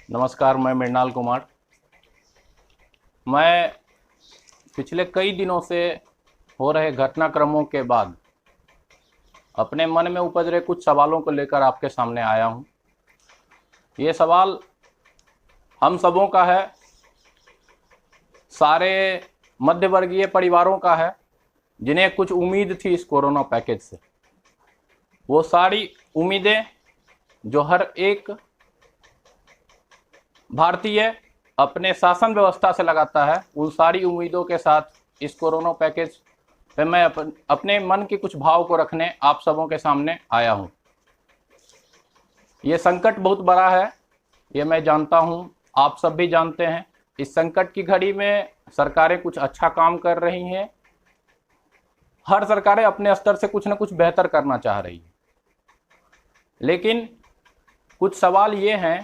नमस्कार, मैं मृणाल कुमार। मैं पिछले कई दिनों से हो रहे घटनाक्रमों के बाद अपने मन में उपज रहे कुछ सवालों को लेकर आपके सामने आया हूं। ये सवाल हम सबों का है, सारे मध्यवर्गीय परिवारों का है जिन्हें कुछ उम्मीद थी इस कोरोना पैकेज से। वो सारी उम्मीदें जो हर एक भारतीय अपने शासन व्यवस्था से लगाता है, उन सारी उम्मीदों के साथ इस कोरोना पैकेज पे मैं अपने मन के कुछ भाव को रखने आप सबों के सामने आया हूं। ये संकट बहुत बड़ा है, ये मैं जानता हूं, आप सब भी जानते हैं। इस संकट की घड़ी में सरकारें कुछ अच्छा काम कर रही हैं। हर सरकारें अपने स्तर से कुछ न कुछ बेहतर करना चाह रही है, लेकिन कुछ सवाल ये हैं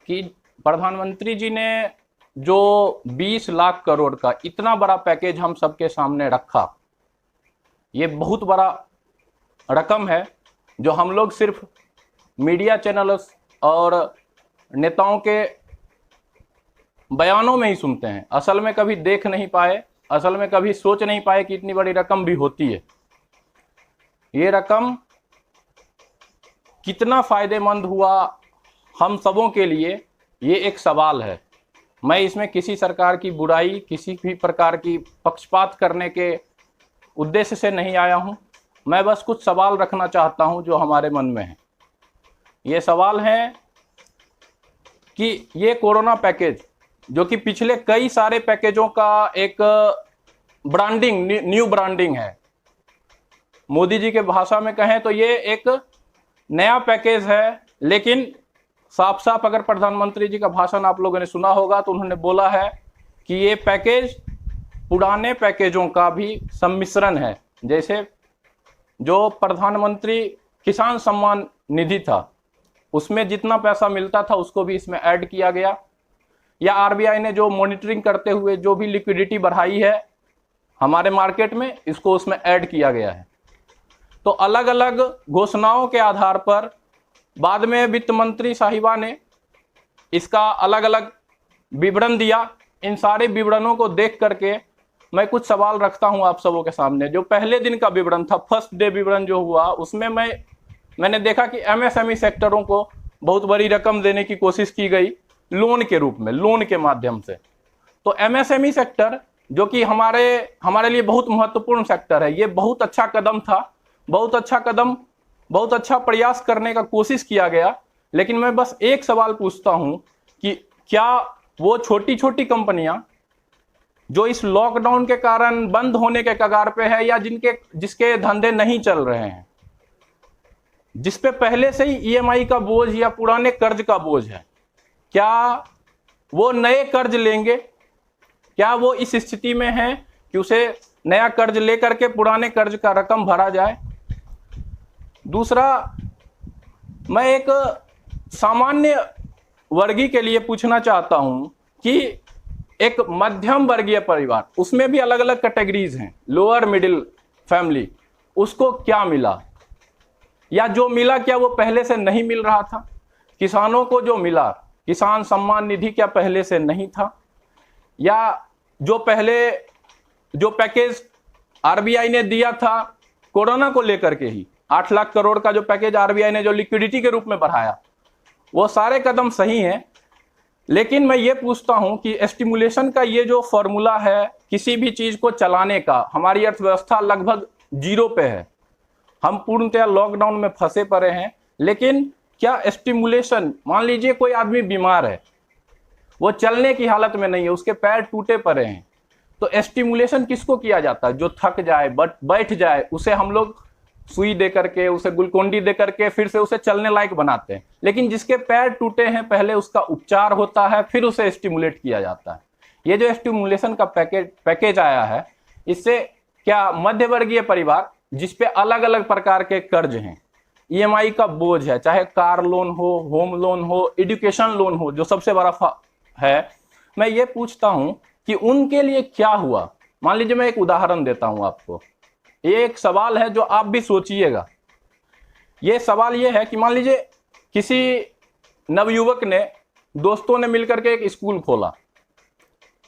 कि प्रधानमंत्री जी ने जो 20 लाख करोड़ का इतना बड़ा पैकेज हम सबके सामने रखा, ये बहुत बड़ा रकम है जो हम लोग सिर्फ मीडिया चैनल्स और नेताओं के बयानों में ही सुनते हैं। असल में कभी देख नहीं पाए, असल में कभी सोच नहीं पाए कि इतनी बड़ी रकम भी होती है। ये रकम कितना फायदेमंद हुआ हम सबों के लिए, ये एक सवाल है। मैं इसमें किसी सरकार की बुराई, किसी भी प्रकार की पक्षपात करने के उद्देश्य से नहीं आया हूं। मैं बस कुछ सवाल रखना चाहता हूं जो हमारे मन में है। ये सवाल है कि ये कोरोना पैकेज जो कि पिछले कई सारे पैकेजों का एक ब्रांडिंग, न्यू ब्रांडिंग है, मोदी जी के भाषा में कहें तो ये एक नया पैकेज है। लेकिन साफ साफ अगर प्रधानमंत्री जी का भाषण आप लोगों ने सुना होगा तो उन्होंने बोला है कि ये पैकेज पुराने पैकेजों का भी सम्मिश्रण है। जैसे जो प्रधानमंत्री किसान सम्मान निधि था, उसमें जितना पैसा मिलता था उसको भी इसमें ऐड किया गया, या आरबीआई ने जो मॉनिटरिंग करते हुए जो भी लिक्विडिटी बढ़ाई है हमारे मार्केट में, इसको उसमें ऐड किया गया है। तो अलग अलग घोषणाओं के आधार पर बाद में वित्त मंत्री साहिबा ने इसका अलग अलग विवरण दिया। इन सारे विवरणों को देख करके मैं कुछ सवाल रखता हूं आप सबों के सामने। जो पहले दिन का विवरण था, फर्स्ट डे विवरण जो हुआ, उसमें मैंने देखा कि एमएसएमई सेक्टरों को बहुत बड़ी रकम देने की कोशिश की गई लोन के रूप में, लोन के माध्यम से। तो एमएसएमई सेक्टर जो कि हमारे लिए बहुत महत्वपूर्ण सेक्टर है, ये बहुत अच्छा कदम था, बहुत अच्छा कदम, बहुत अच्छा प्रयास करने का कोशिश किया गया। लेकिन मैं बस एक सवाल पूछता हूं कि क्या वो छोटी छोटी कंपनियां जो इस लॉकडाउन के कारण बंद होने के कगार पे है, या जिसके धंधे नहीं चल रहे हैं, जिस पे पहले से ही ईएमआई का बोझ या पुराने कर्ज का बोझ है, क्या वो नए कर्ज लेंगे? क्या वो इस स्थिति में है कि उसे नया कर्ज लेकर के पुराने कर्ज का रकम भरा जाए? दूसरा, मैं एक सामान्य वर्गीय के लिए पूछना चाहता हूं कि एक मध्यम वर्गीय परिवार, उसमें भी अलग अलग कैटेगरीज हैं, लोअर मिडिल फैमिली, उसको क्या मिला, या जो मिला क्या वो पहले से नहीं मिल रहा था? किसानों को जो मिला, किसान सम्मान निधि क्या पहले से नहीं था? या जो पैकेज आरबीआई ने दिया था कोरोना को लेकर के ही, 8 लाख करोड़ का जो पैकेज आरबीआई ने जो लिक्विडिटी के रूप में बढ़ाया, वो सारे कदम सही हैं। लेकिन मैं ये पूछता हूं कि स्टिमुलेशन का ये जो फॉर्मूला है किसी भी चीज को चलाने का, हमारी अर्थव्यवस्था लगभग जीरो पे है, हम पूर्णतः लॉकडाउन में फंसे पड़े हैं। लेकिन क्या स्टिमुलेशन, मान लीजिए कोई आदमी बीमार है, वो चलने की हालत में नहीं है, उसके पैर टूटे पड़े हैं, तो स्टिमुलेशन किसको किया जाता है? जो थक जाए, बैठ जाए, उसे हम लोग सुई दे करके, उसे ग्लूकोन-डी दे करके फिर से उसे चलने लायक बनाते हैं। लेकिन जिसके पैर टूटे हैं, पहले उसका उपचार होता है, फिर उसे स्टिमुलेट किया जाता है। ये जो स्टिमुलेशन का पैकेज आया है, इससे क्या मध्यवर्गीय परिवार जिसपे अलग अलग प्रकार के कर्ज हैं, ईएमआई का बोझ है, चाहे कार लोन हो, होम लोन हो, एजुकेशन लोन हो, जो सबसे बड़ा है, मैं ये पूछता हूं कि उनके लिए क्या हुआ? मान लीजिए मैं एक उदाहरण देता हूं आपको, ये एक सवाल है जो आप भी सोचिएगा। ये सवाल ये है कि मान लीजिए किसी नवयुवक ने दोस्तों ने मिलकर के एक स्कूल खोला,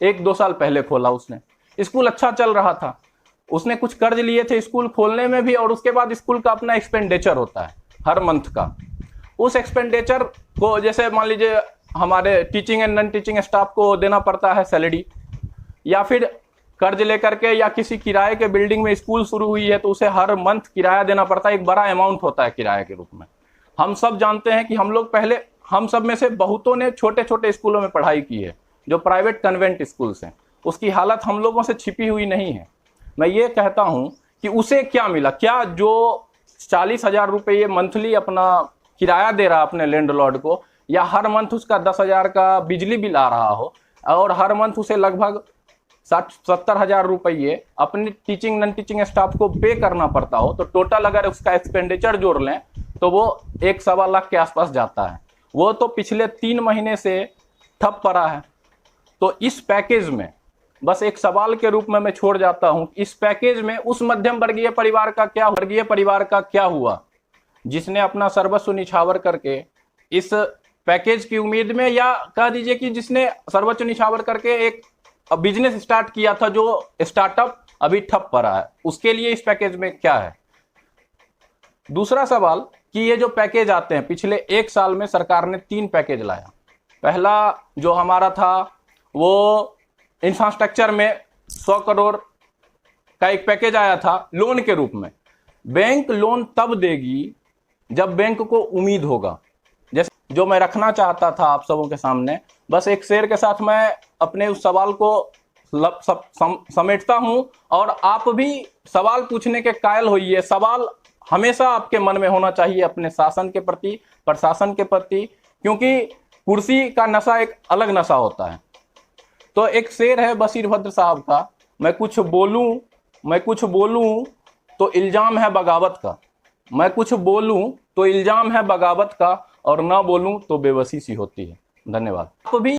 1-2 साल पहले खोला उसने। स्कूल अच्छा चल रहा था, उसने कुछ कर्ज लिए थे स्कूल खोलने में भी, और उसके बाद स्कूल का अपना एक्सपेंडिचर होता है हर मंथ का। उस एक्सपेंडिचर को, जैसे मान लीजिए हमारे teaching and non teaching staff को देना पड़ता है सैलरी, या फिर कर्ज लेकर के या किसी किराए के बिल्डिंग में स्कूल शुरू हुई है तो उसे हर मंथ किराया देना पड़ता है, एक बड़ा अमाउंट होता है किराए के रूप में। हम सब जानते हैं कि हम लोग पहले, हम सब में से बहुतों ने छोटे छोटे स्कूलों में पढ़ाई की है, जो प्राइवेट कन्वेंट स्कूल्स हैं, उसकी हालत हम लोगों से छिपी हुई नहीं है। मैं ये कहता हूं कि उसे क्या मिला, क्या जो 40,000 रुपये मंथली अपना किराया दे रहा अपने लैंडलॉर्ड को, या हर मंथ उसका 10,000 का बिजली बिल आ रहा हो, और हर मंथ उसे लगभग 60-70 हजार रुपये अपनी टीचिंग नॉन टीचिंग स्टाफ को पे करना पड़ता हो, तो टोटल अगर उसका एक्सपेंडिचर जोड़ लें तो वो 1-1.25 लाख के आसपास जाता है। वो तो पिछले 3 महीने से ठप पड़ा है। तो इस पैकेज में बस एक सवाल के रूप में मैं छोड़ जाता हूं, इस पैकेज में उस मध्यम वर्गीय परिवार का क्या हुआ जिसने अपना सर्वस्व निछावर करके इस पैकेज की उम्मीद में, या कह दीजिए कि जिसने सर्वस्व निछावर करके एक बिजनेस स्टार्ट किया था, जो स्टार्टअप अभी ठप पड़ा है, उसके लिए इस पैकेज में क्या है। दूसरा सवाल कि ये जो पैकेज आते हैं, पिछले 1 साल में सरकार ने 3 पैकेज लाया। पहला जो हमारा था वो इंफ्रास्ट्रक्चर में 100 करोड़ का एक पैकेज आया था लोन के रूप में। बैंक लोन तब देगी जब बैंक को उम्मीद होगा, जैसे जो मैं रखना चाहता था आप सबों के सामने। बस एक शेर के साथ मैं अपने उस सवाल को समेटता हूं, और आप भी सवाल पूछने के कायल होइए। सवाल हमेशा आपके मन में होना चाहिए अपने शासन के प्रति, प्रशासन के प्रति, क्योंकि कुर्सी का नशा एक अलग नशा होता है। तो एक शेर है बशीर भद्र साहब का, मैं कुछ बोलूं तो इल्जाम है बगावत का, मैं कुछ बोलूं तो इल्जाम है बगावत का, और ना बोलूं तो बेबसी सी होती है। धन्यवाद। आप भी